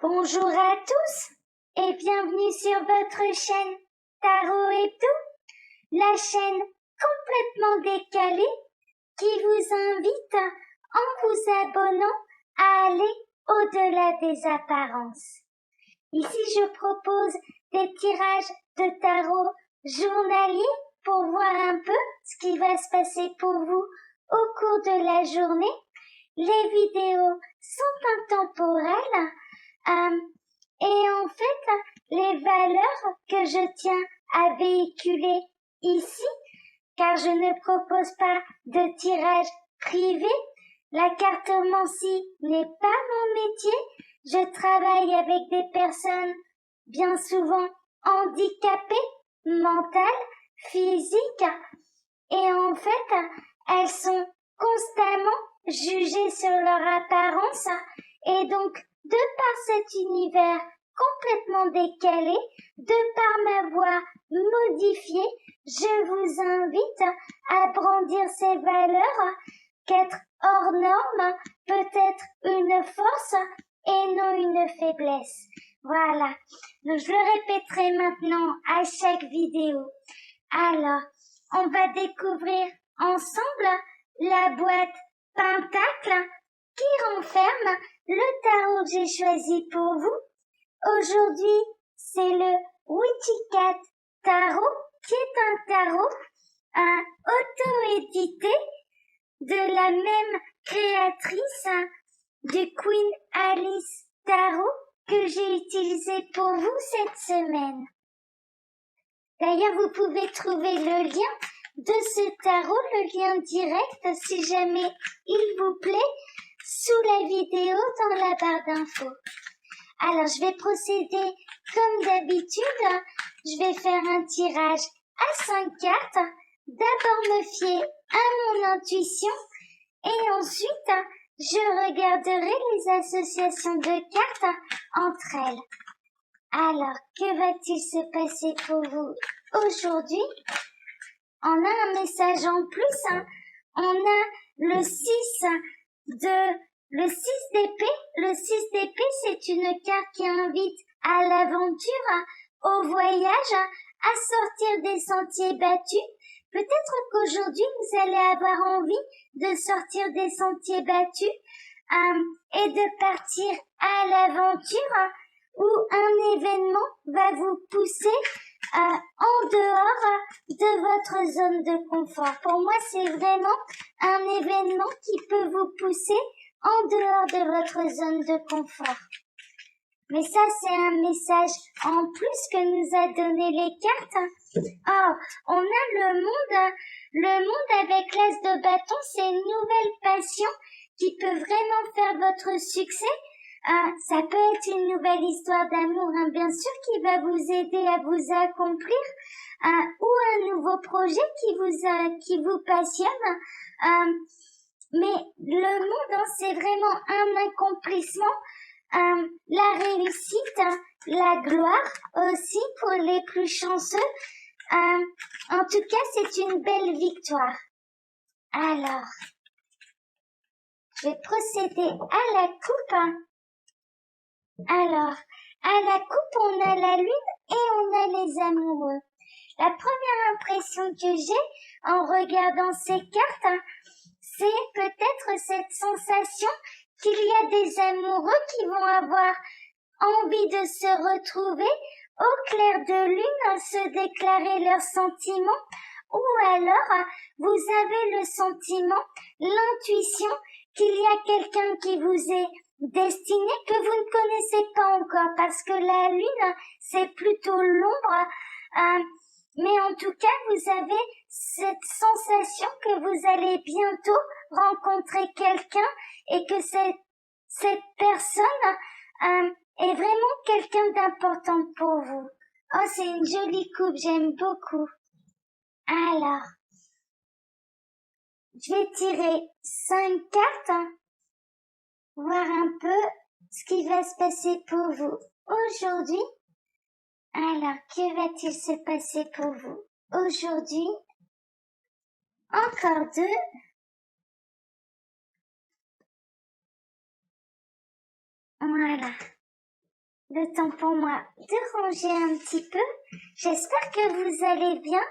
Bonjour à tous et bienvenue sur votre chaîne Tarot Hebdo, la chaîne complètement décalée qui vous invite, en vous abonnant, à aller au-delà des apparences. Ici, je propose des tirages de tarot journaliers pour voir un peu ce qui va se passer pour vous au cours de la journée. Les vidéos sont intemporelles. Et en fait, les valeurs que je tiens à véhiculer ici, car je ne propose pas de tirage privé, la cartomancie n'est pas mon métier, je travaille avec des personnes bien souvent handicapées, mentales, physiques, et en fait, elles sont constamment jugées sur leur apparence, et donc de par cet univers complètement décalé, de par ma voix modifiée, je vous invite à brandir ces valeurs, qu'être hors norme peut être une force et non une faiblesse. Voilà, donc je le répéterai maintenant à chaque vidéo. Alors, on va découvrir ensemble la boîte Pentacle qui renferme le tarot que j'ai choisi pour vous. Aujourd'hui, c'est le Witchicat Tarot, qui est un tarot auto-édité de la même créatrice du Queen Alice Tarot que j'ai utilisé pour vous cette semaine. D'ailleurs, vous pouvez trouver le lien de ce tarot, le lien direct, si jamais il vous plaît, sous la vidéo dans la barre d'infos. Alors, je vais procéder comme d'habitude. Je vais faire un tirage à 5 cartes. D'abord me fier à mon intuition et ensuite, je regarderai les associations de cartes entre elles. Alors, que va-t-il se passer pour vous aujourd'hui? On a un message en plus. On a le 6 d'épée. Le 6 d'épée, c'est une carte qui invite à l'aventure, au voyage, à sortir des sentiers battus. Peut-être qu'aujourd'hui, vous allez avoir envie de sortir des sentiers battus et de partir à l'aventure, où un événement va vous pousser en dehors de votre zone de confort. Pour moi, c'est vraiment un événement qui peut vous pousser en dehors de votre zone de confort. Mais ça, c'est un message en plus que nous a donné les cartes. Oh, on a le monde avec l'as de bâton, c'est une nouvelle passion qui peut vraiment faire votre succès. Ça peut être une nouvelle histoire d'amour, bien sûr, qui va vous aider à vous accomplir, ou un nouveau projet qui vous passionne. Mais le monde, c'est vraiment un accomplissement, la réussite, la gloire aussi pour les plus chanceux. En tout cas, c'est une belle victoire. Alors, je vais procéder à la coupe. Alors, à la coupe, on a la lune et on a les amoureux. La première impression que j'ai en regardant ces cartes, c'est peut-être cette sensation qu'il y a des amoureux qui vont avoir envie de se retrouver au clair de lune, se déclarer leurs sentiments, ou alors vous avez le sentiment, l'intuition qu'il y a quelqu'un qui vous est destiné, que vous ne connaissez pas encore, parce que la lune, c'est plutôt l'ombre, mais en tout cas, vous avez cette sensation que vous allez bientôt rencontrer quelqu'un et que cette personne est vraiment quelqu'un d'important pour vous. Oh, c'est une jolie coupe, j'aime beaucoup. Alors, je vais tirer 5 cartes, voir un peu ce qui va se passer pour vous aujourd'hui. Alors, que va-t-il se passer pour vous aujourd'hui? Encore 2. Voilà. le temps pour moi de ranger un petit peu. J'espère que vous allez bien.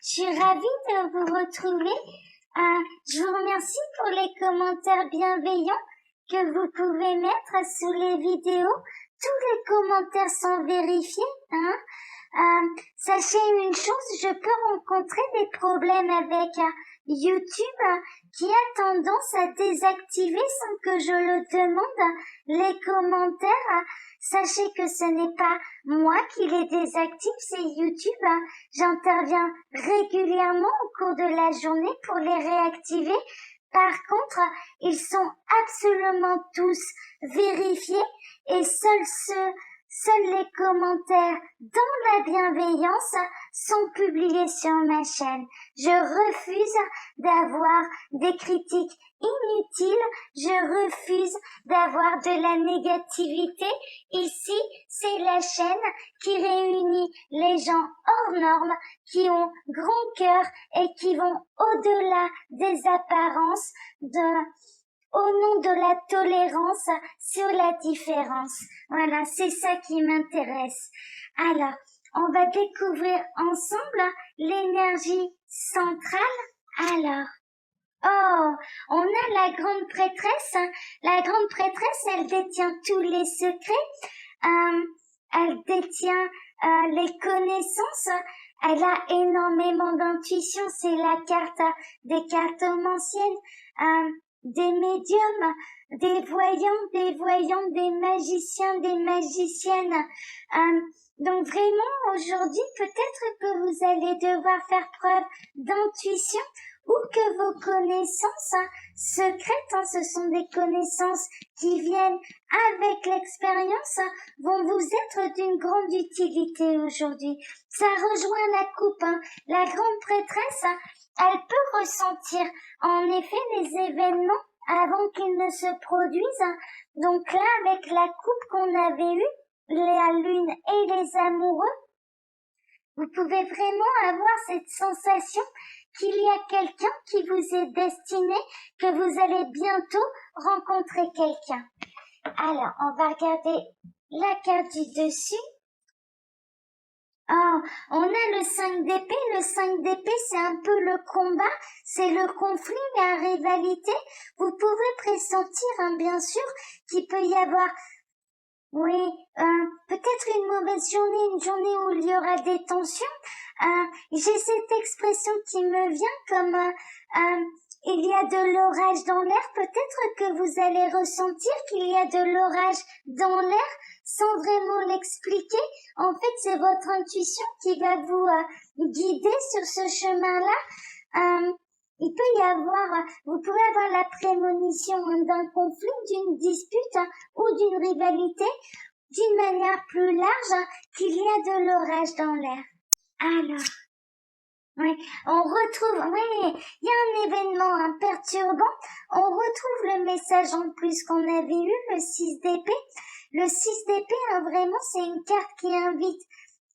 Je suis ravie de vous retrouver. Je vous remercie pour les commentaires bienveillants que vous pouvez mettre sous les vidéos. Tous les commentaires sont vérifiés, hein. Sachez une chose, je peux rencontrer des problèmes avec YouTube qui a tendance à désactiver sans que je le demande les commentaires. Sachez que ce n'est pas moi qui les désactive, c'est YouTube. J'interviens régulièrement au cours de la journée pour les réactiver. Par contre, ils sont absolument tous vérifiés et seuls les commentaires dans la bienveillance sont publiés sur ma chaîne. Je refuse d'avoir des critiques inutiles, je refuse d'avoir de la négativité. Ici, c'est la chaîne qui réunit les gens hors normes, qui ont grand cœur et qui vont au-delà des apparences au nom de la tolérance sur la différence. Voilà, c'est ça qui m'intéresse. Alors, on va découvrir ensemble l'énergie centrale. Alors, on a la grande prêtresse. La grande prêtresse, elle détient tous les secrets. Elle détient les connaissances. Elle a énormément d'intuition. C'est la carte des cartomanciennes. Des médiums, des voyants, des magiciens, des magiciennes. Donc vraiment, aujourd'hui, peut-être que vous allez devoir faire preuve d'intuition ou que vos connaissances secrètes, ce sont des connaissances qui viennent avec l'expérience, vont vous être d'une grande utilité aujourd'hui. Ça rejoint la coupe. La grande prêtresse, elle peut ressentir en effet les événements avant qu'ils ne se produisent. Donc là, avec la coupe qu'on avait eue, la lune et les amoureux, vous pouvez vraiment avoir cette sensation qu'il y a quelqu'un qui vous est destiné, que vous allez bientôt rencontrer quelqu'un. Alors, on va regarder la carte du dessus. On a le 5 d'épée. Le 5 d'épée, c'est un peu le combat, c'est le conflit, la rivalité. Vous pouvez pressentir, bien sûr, qu'il peut y avoir, peut-être une mauvaise journée, une journée où il y aura des tensions. J'ai cette expression qui me vient comme il y a de l'orage dans l'air. Peut-être que vous allez ressentir qu'il y a de l'orage dans l'air sans vraiment l'expliquer. En fait, c'est votre intuition qui va vous guider sur ce chemin-là. Il peut y avoir, vous pouvez avoir la prémonition d'un conflit, d'une dispute ou d'une rivalité, d'une manière plus large, qu'il y a de l'orage dans l'air. Alors, on retrouve, il y a un événement perturbant, on retrouve le message en plus qu'on avait eu, le 6 d'épée. Le 6 d'épée, vraiment, c'est une carte qui invite,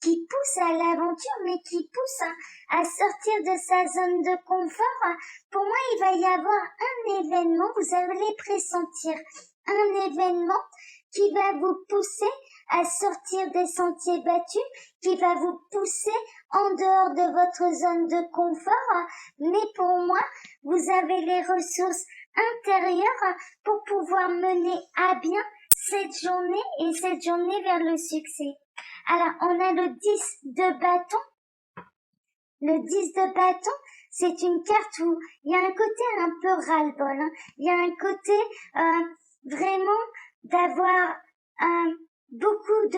qui pousse à l'aventure, mais qui pousse à sortir de sa zone de confort. Pour moi, il va y avoir un événement, vous allez pressentir un événement qui va vous pousser à sortir des sentiers battus, qui va vous pousser en dehors de votre zone de confort. Mais pour moi, vous avez les ressources intérieures pour pouvoir mener à bien cette journée et cette journée vers le succès. Alors, on a le 10 de bâton. Le 10 de bâton, c'est une carte où il y a un côté un peu ras-le-bol. Il y a un côté vraiment d'avoir beaucoup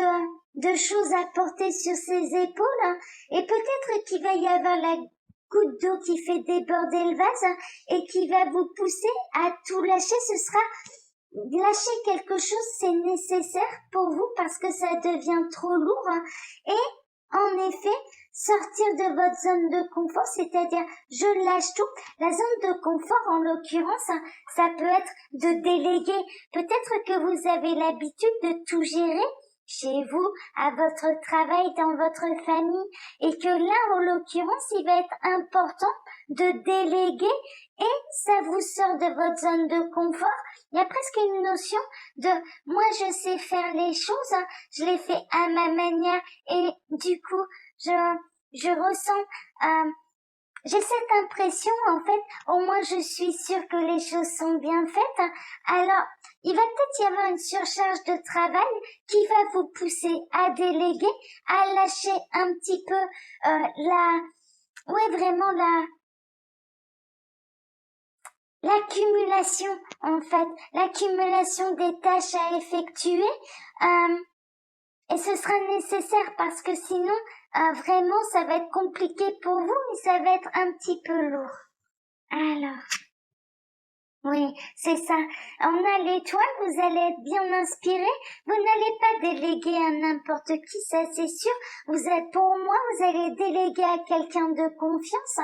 de choses à porter sur ses épaules. Et peut-être qu'il va y avoir la goutte d'eau qui fait déborder le vase et qui va vous pousser à tout lâcher. Ce sera lâcher quelque chose, c'est nécessaire pour vous parce que ça devient trop lourd. Et en effet, sortir de votre zone de confort, c'est-à-dire je lâche tout. La zone de confort, en l'occurrence, ça peut être de déléguer. Peut-être que vous avez l'habitude de tout gérer chez vous, à votre travail, dans votre famille, et que là, en l'occurrence, il va être important de déléguer et ça vous sort de votre zone de confort. Il y a presque une notion de moi je sais faire les choses, hein, je les fais à ma manière et du coup je ressens j'ai cette impression, en fait, au moins je suis sûre que les choses sont bien faites. Alors, il va peut-être y avoir une surcharge de travail qui va vous pousser à déléguer, à lâcher un petit peu vraiment l'accumulation, en fait, l'accumulation des tâches à effectuer. Et ce sera nécessaire parce que sinon, vraiment, ça va être compliqué pour vous et ça va être un petit peu lourd. Alors, oui, c'est ça. On a l'étoile, vous allez être bien inspiré. Vous n'allez pas déléguer à n'importe qui, ça c'est sûr. Pour moi, vous allez déléguer à quelqu'un de confiance.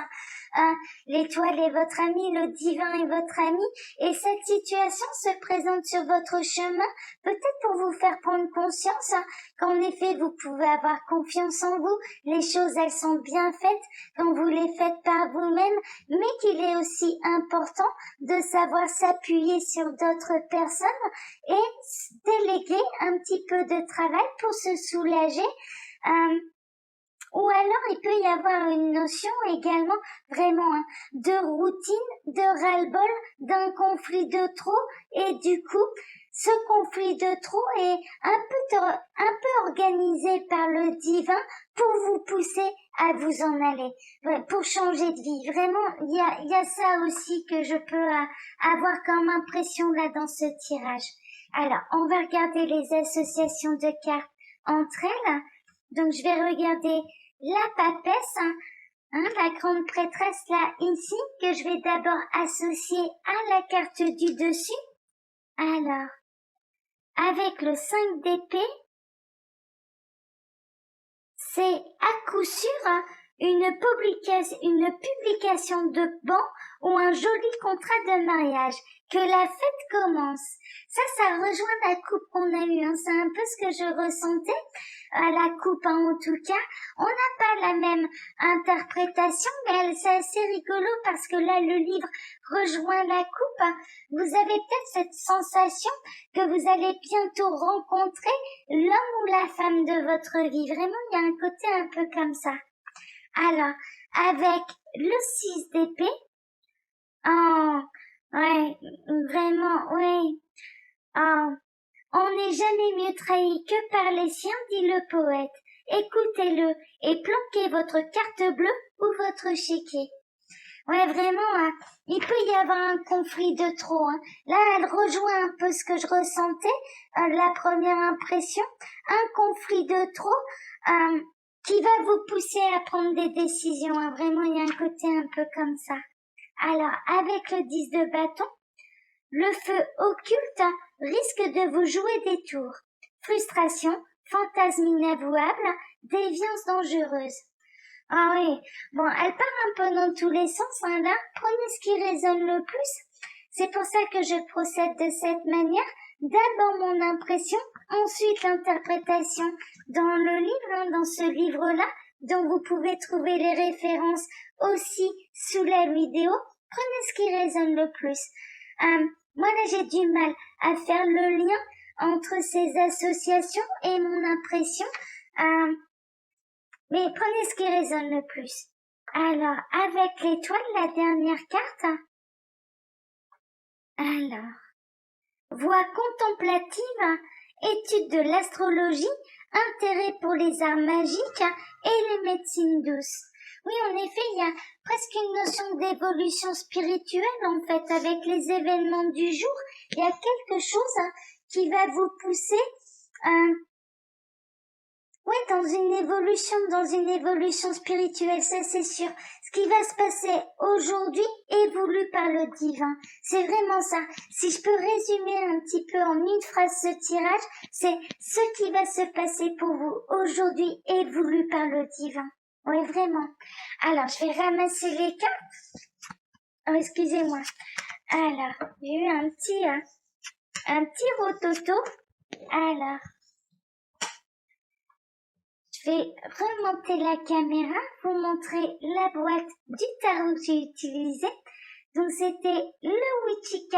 L'étoile est votre ami, le divin est votre ami. Et cette situation se présente sur votre chemin, peut-être pour vous faire prendre conscience qu'en effet, vous pouvez avoir confiance en vous. Les choses, elles sont bien faites quand vous les faites par vous-même, mais qu'il est aussi important de savoir s'appuyer sur d'autres personnes et déléguer un petit peu de travail pour se soulager. Ou alors il peut y avoir une notion également vraiment de routine, de ras-le-bol, d'un conflit de trop et du coup ce conflit de trop est un peu organisé par le divin pour vous pousser à vous en aller, pour changer de vie. Vraiment, il y a ça aussi que je peux avoir comme impression là dans ce tirage. Alors, on va regarder les associations de cartes entre elles. Donc, je vais regarder la papesse, la grande prêtresse là ici, que je vais d'abord associer à la carte du dessus. Alors, avec le 5 d'épée, c'est à coup sûr une publication de ban ou un joli contrat de mariage. Que la fête commence. Ça rejoint la coupe qu'on a eue. C'est un peu ce que je ressentais. La coupe, en tout cas. On n'a pas la même interprétation, mais c'est assez rigolo parce que là, le livre rejoint la coupe. Vous avez peut-être cette sensation que vous allez bientôt rencontrer l'homme ou la femme de votre vie. Vraiment, il y a un côté un peu comme ça. Alors, avec le 6 d'épée, ouais, vraiment, ouais. On n'est jamais mieux trahi que par les siens, dit le poète. Écoutez-le et planquez votre carte bleue ou votre chéquier. Ouais, vraiment, il peut y avoir un conflit de trop. Là, elle rejoint un peu ce que je ressentais, la première impression. Un conflit de trop qui va vous pousser à prendre des décisions. Vraiment, il y a un côté un peu comme ça. Alors, avec le 10 de bâton, le feu occulte risque de vous jouer des tours. Frustration, fantasme inavouable, déviance dangereuse. Ah oui, bon, elle part un peu dans tous les sens, là. Prenez ce qui résonne le plus. C'est pour ça que je procède de cette manière. D'abord mon impression, ensuite l'interprétation dans le livre, dans ce livre-là, dont vous pouvez trouver les références aussi sous la vidéo. Prenez ce qui résonne le plus. Moi là j'ai du mal à faire le lien entre ces associations et mon impression, mais prenez ce qui résonne le plus. Alors, avec l'étoile, la dernière carte. Alors, voie contemplative, étude de l'astrologie, intérêt pour les arts magiques et les médecines douces. Oui, en effet, il y a presque une notion d'évolution spirituelle, en fait, avec les événements du jour. Il y a quelque chose qui va vous pousser dans une évolution spirituelle, ça c'est sûr. Ce qui va se passer aujourd'hui est voulu par le divin. C'est vraiment ça. Si je peux résumer un petit peu en une phrase ce tirage, c'est ce qui va se passer pour vous aujourd'hui est voulu par le divin. Oui, vraiment. Alors, je vais ramasser les cartes. Oh, excusez-moi. Alors, j'ai eu un petit rototo. Alors, Je vais remonter la caméra, vous montrer la boîte du tarot que j'ai utilisé. Donc c'était le Witchy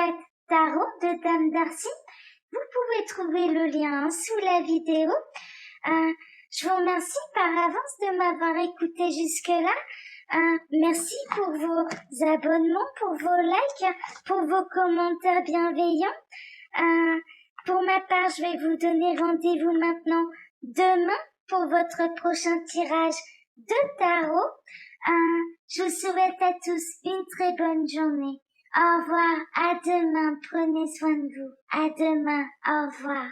Tarot de Dame Darcy. Vous pouvez trouver le lien sous la vidéo. Je vous remercie par avance de m'avoir écouté jusque-là. Merci pour vos abonnements, pour vos likes, pour vos commentaires bienveillants. Pour ma part, je vais vous donner rendez-vous maintenant demain pour votre prochain tirage de tarot. Je vous souhaite à tous une très bonne journée. Au revoir, à demain, prenez soin de vous. À demain, au revoir.